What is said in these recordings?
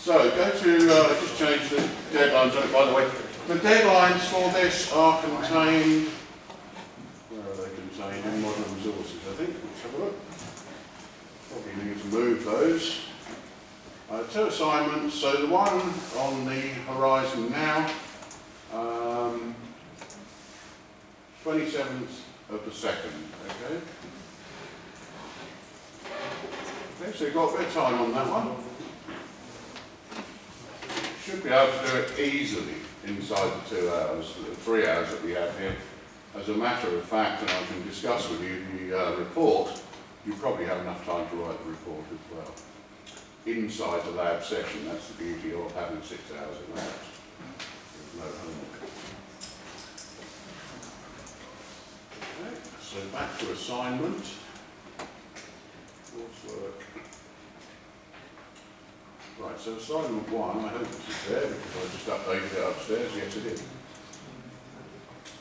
So go to, just change the deadlines on it, by the way. The deadlines for this are contained, where are they contained? In modern resources, I think. Let's have a look. Probably need to move those. 2 assignments, so the one on the horizon now, 27th of the 2nd, okay? Okay, so you've got a bit of time on that one. Should be able to do it easily inside the 2 hours, the 3 hours that we have here. As a matter of fact, and I can discuss with you the report, you probably have enough time to write the report as well. Inside the lab session, that's the beauty of having 6 hours in labs. There's no homework. Okay, so back to assignment. Coursework. Right, so assignment 1, I hope this is there because I just updated it upstairs. Yes, it is.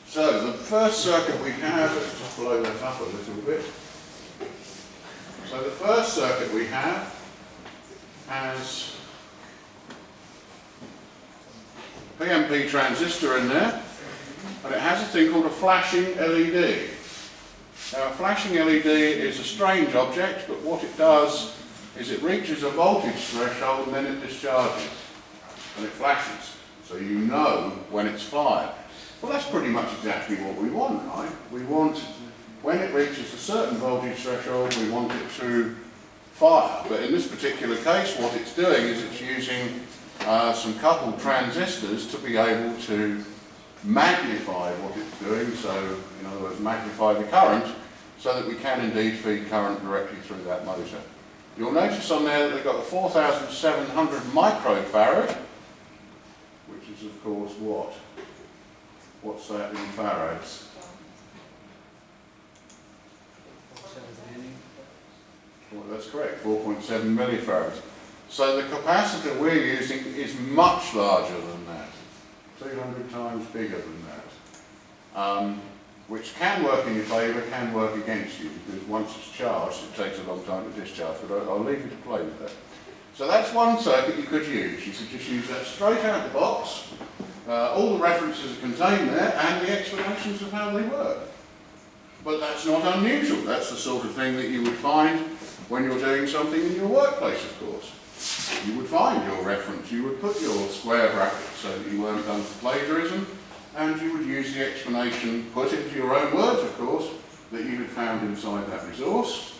So the first circuit we have, let's just blow that up a little bit. So the first circuit we have has a PNP transistor in there, and it has a thing called a flashing LED. Now a flashing LED is a strange object, but what it does is it reaches a voltage threshold and then it discharges, and it flashes, so you know when it's fired. Well, that's pretty much exactly what we want, right? We want, when it reaches a certain voltage threshold, we want it to fire. But in this particular case, what it's doing is it's using some coupled transistors to be able to magnify what it's doing, so in other words magnify the current, so that we can indeed feed current directly through that motor. You'll notice on there that they've got a 4,700 microfarad, which is of course what? What's that in farads? Well, that's correct, 4.7 millifarads. So the capacitor we're using is much larger than that, 200 times bigger than that, which can work in your favour, can work against you, because once it's charged it takes a long time to discharge, but I'll leave you to play with that. So that's one circuit you could use. You could just use that straight out of the box. All the references are contained there and the explanations of how they work. But that's not unusual. That's the sort of thing that you would find when you're doing something in your workplace, of course. You would find your reference, you would put your square brackets so that you weren't done for plagiarism, and you would use the explanation, put into your own words, of course, that you had found inside that resource.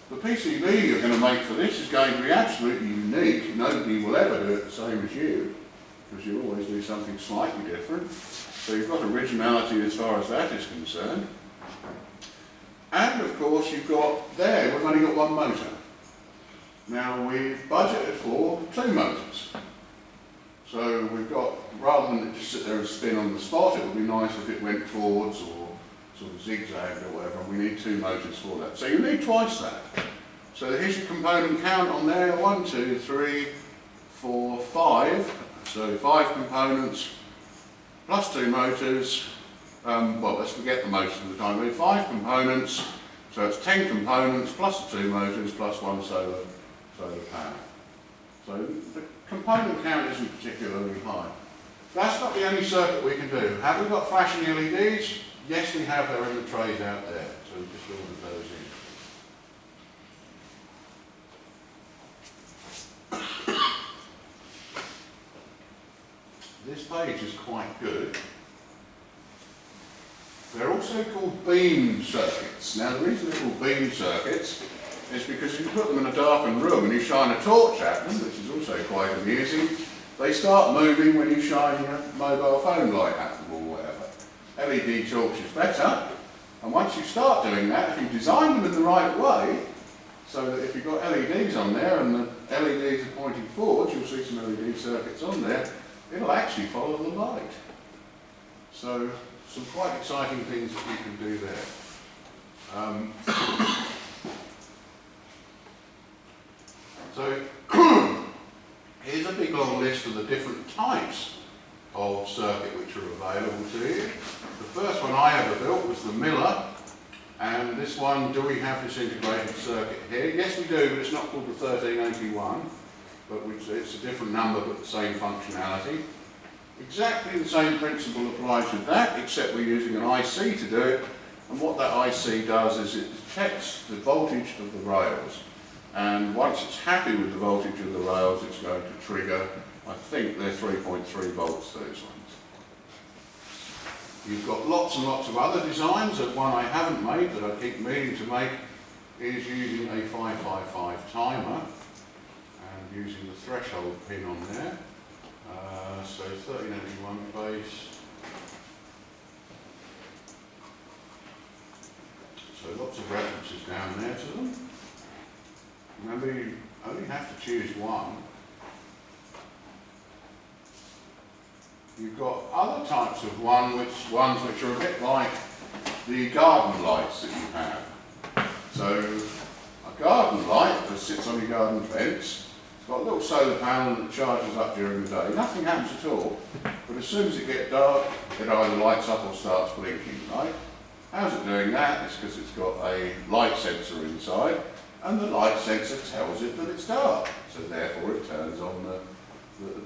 The PCB you're going to make for this is going to be absolutely unique. Nobody will ever do it the same as you, because you always do something slightly different. So you've got originality as far as that is concerned. And of course you've got there, we've only got one motor. Now we've budgeted for 2 motors. So we've got, rather than it just sit there and spin on the spot, it would be nice if it went forwards or sort of zigzagged or whatever. We need 2 motors for that. So you need twice that. So here's your component count on there, 1, 2, 3, 4, 5. So 5 components plus 2 motors. Well, let's forget the motors for the time being. 5 components, so it's 10 components plus the 2 motors plus 1 solar panel. So the component count isn't particularly high. That's not the only circuit we can do. Have we got flashing LEDs? Yes, we have. They're in the trays out there. So we just ordered those in. This page is quite good. They're also called beam circuits. Now the reason they're called beam circuits is because if you put them in a darkened room and you shine a torch at them, which is also quite amusing, they start moving when you shine your mobile phone light at them or whatever. LED torch is better, and once you start doing that, if you design them in the right way, so that if you've got LEDs on there and the LEDs are pointing forwards, you'll see some LED circuits on there, it'll actually follow the light. So some quite exciting things that you can do there. So here's a big long list of the different types of circuit which are available to you. The first one I ever built was the Miller, and this one, do we have this integrated circuit here? Yes we do, but it's not called the 1381, but it's a different number but the same functionality. Exactly the same principle applies with that, except we're using an IC to do it, and what that IC does is it detects the voltage of the rails, and once it's happy with the voltage of the rails, it's going to trigger, I think they're 3.3 volts, those ones. You've got lots and lots of other designs, and one I haven't made that I keep meaning to make is using a 555 timer and using the threshold pin on there. So 1381 base. So lots of references down there to them. Remember, you only have to choose one. You've got other types of ones which are a bit like the garden lights that you have. So a garden light that sits on your garden fence. It's got a little solar panel that charges up during the day. Nothing happens at all, but as soon as it gets dark, it either lights up or starts blinking, right? How's it doing that? It's because it's got a light sensor inside, and the light sensor tells it that it's dark. So therefore it turns on the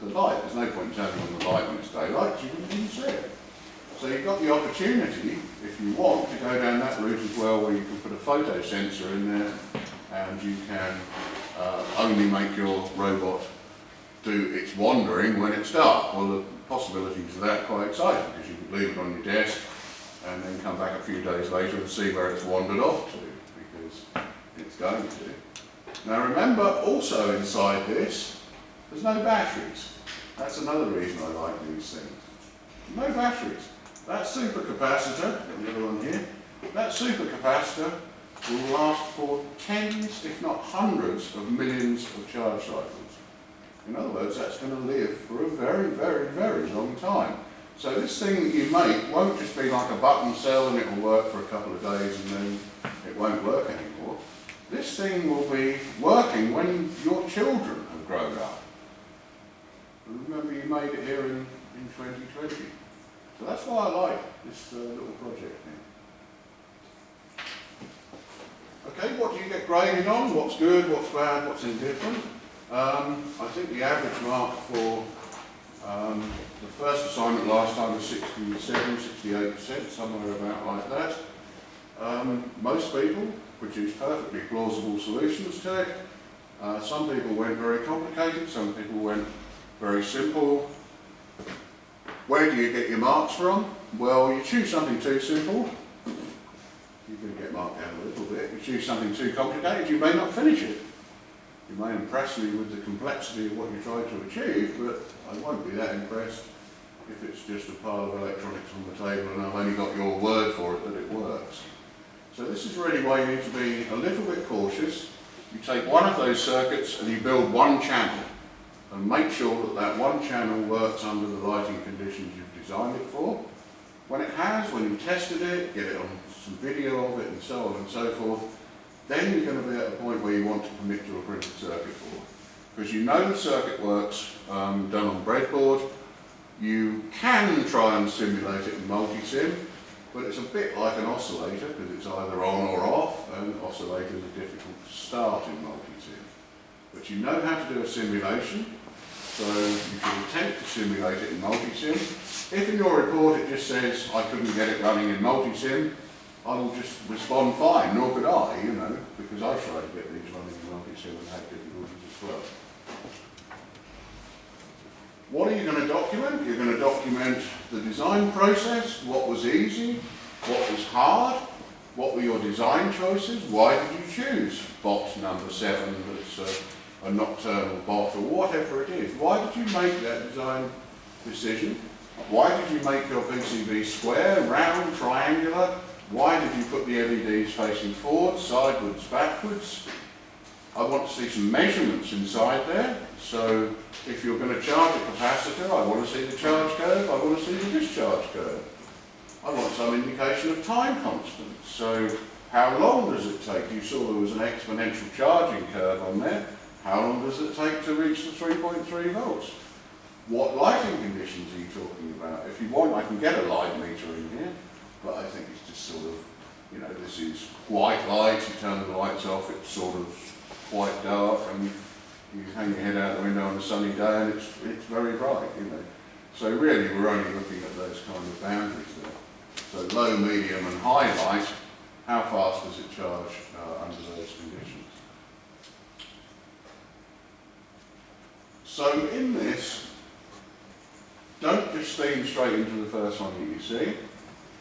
light. There's no point in turning on the light when it's daylight, because you wouldn't even see it. So you've got the opportunity, if you want, to go down that route as well, where you can put a photo sensor in there, and you can only make your robot do its wandering when it's dark. Well, the possibilities of that are quite exciting, because you could leave it on your desk and then come back a few days later and see where it's wandered off to, because it's going to. Now remember, also inside this, there's no batteries. That's another reason I like these things. No batteries. That supercapacitor, got the other one here, that supercapacitor will last for tens, if not hundreds, of millions of charge cycles. In other words, that's going to live for a very, very, very long time. So this thing that you make won't just be like a button cell and it will work for a couple of days and then it won't work anymore. This thing will be working when your children have grown up. Remember, you made it here in 2020. So that's why I like this little project here. Okay, what do you get graded on? What's good, what's bad, what's indifferent? I think the average mark for the first assignment last time was 67, 68%, somewhere about like that. Most people produce perfectly plausible solutions to it. Some people went very complicated, some people went very simple. Where do you get your marks from? Well, you choose something too simple, you're going to get marked down a little bit. You choose something too complicated, you may not finish it. You may impress me with the complexity of what you try to achieve, but I won't be that impressed if it's just a pile of electronics on the table and I've only got your word for it that it works. So this is really why you need to be a little bit cautious. You take one of those circuits and you build one channel, and make sure that that one channel works under the lighting conditions you've designed it for. When it has, when you've tested it, get it on some video of it and so on and so forth, then you're going to be at a point where you want to commit to a printed circuit board. Because you know the circuit works done on breadboard. You can try and simulate it in multi-sim, but it's a bit like an oscillator because it's either on or off, and oscillators are difficult to start in multi-sim. But you know how to do a simulation, so you should attempt to simulate it in multi-sim. If in your report it just says, I couldn't get it running in multi-sim, I will just respond fine, nor could I, you know, because I tried to get these running in multi-sim and had difficulties as well. What are you going to document? You're going to document the design process, what was easy, what was hard, what were your design choices, why did you choose bot number 7 that's a nocturnal bot, or whatever it is. Why did you make that design decision? Why did you make your PCB square, round, triangular? Why did you put the LEDs facing forward, sideways, backwards? I want to see some measurements inside there. So if you're going to charge a capacitor, I want to see the charge curve, I want to see the discharge curve. I want some indication of time constant. So how long does it take? You saw there was an exponential charging curve on there. How long does it take to reach the 3.3 volts? What lighting conditions are you talking about? If you want, I can get a light meter in here, but I think it's just sort of, you know, this is white light, you turn the lights off, it's sort of quite dark, and You hang your head out the window on a sunny day and it's very bright, you know. So really we're only looking at those kind of boundaries there. So low, medium and high light, how fast does it charge under those conditions? So in this, don't just steam straight into the first one that you see.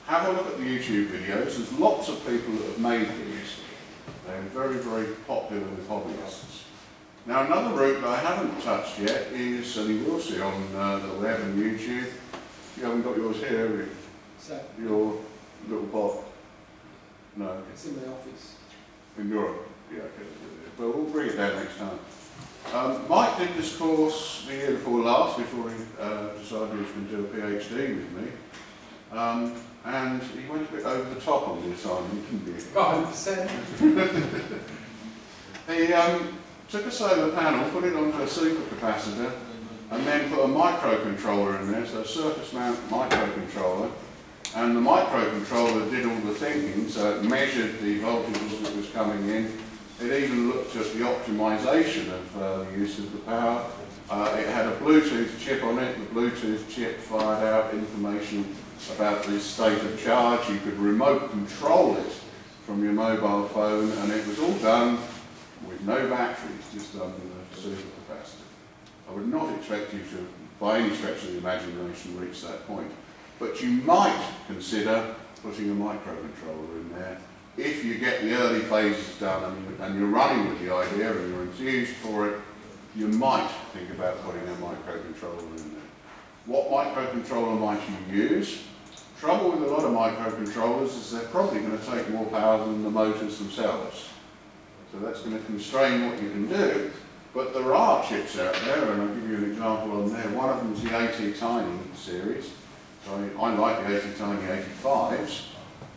Have a look at the YouTube videos. There's lots of people that have made these. They're very, very popular with hobbyists. Now another route that I haven't touched yet is, and you will see on the web and YouTube, you haven't got yours here, have you? So, Your little pot? No. it's in my office. In Europe? Yeah, okay. But we'll bring it down next time. Mike did this course the year before last, before he decided he was going to do a PhD with me. And he went a bit over the top on the assignment, didn't he? 100%. He took a solar panel, put it onto a supercapacitor, and then put a microcontroller in there, so a surface mount microcontroller. And the microcontroller did all the thinking, so it measured the voltages that was coming in. It even looked at the optimization of the use of the power. It had a Bluetooth chip on it. The Bluetooth chip fired out information about the state of charge. You could remote control it from your mobile phone, and it was all done with no batteries, just done with a supercapacitor. I would not expect you to, by any stretch of the imagination, reach that point. But you might consider putting a microcontroller in there if you get the early phases done and you're running with the idea and you're enthused for it. You might think about putting a microcontroller in there. What microcontroller might you use? Trouble with a lot of microcontrollers is they're probably going to take more power than the motors themselves. So that's going to constrain what you can do. But there are chips out there, and I'll give you an example on there. One of them is the AT-Tiny series. So I like the AT-Tiny 85s,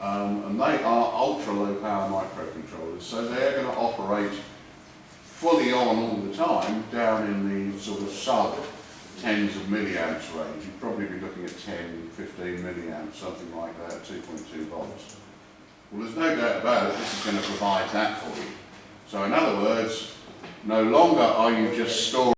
and they are ultra low power microcontrollers. So they're going to operate fully on all the time, down in the sort of sub tens of milliamps range. You'd probably be looking at 10, 15 milliamps, something like that, 2.2 volts. Well, there's no doubt about it, this is going to provide that for you. So in other words, no longer are you just storing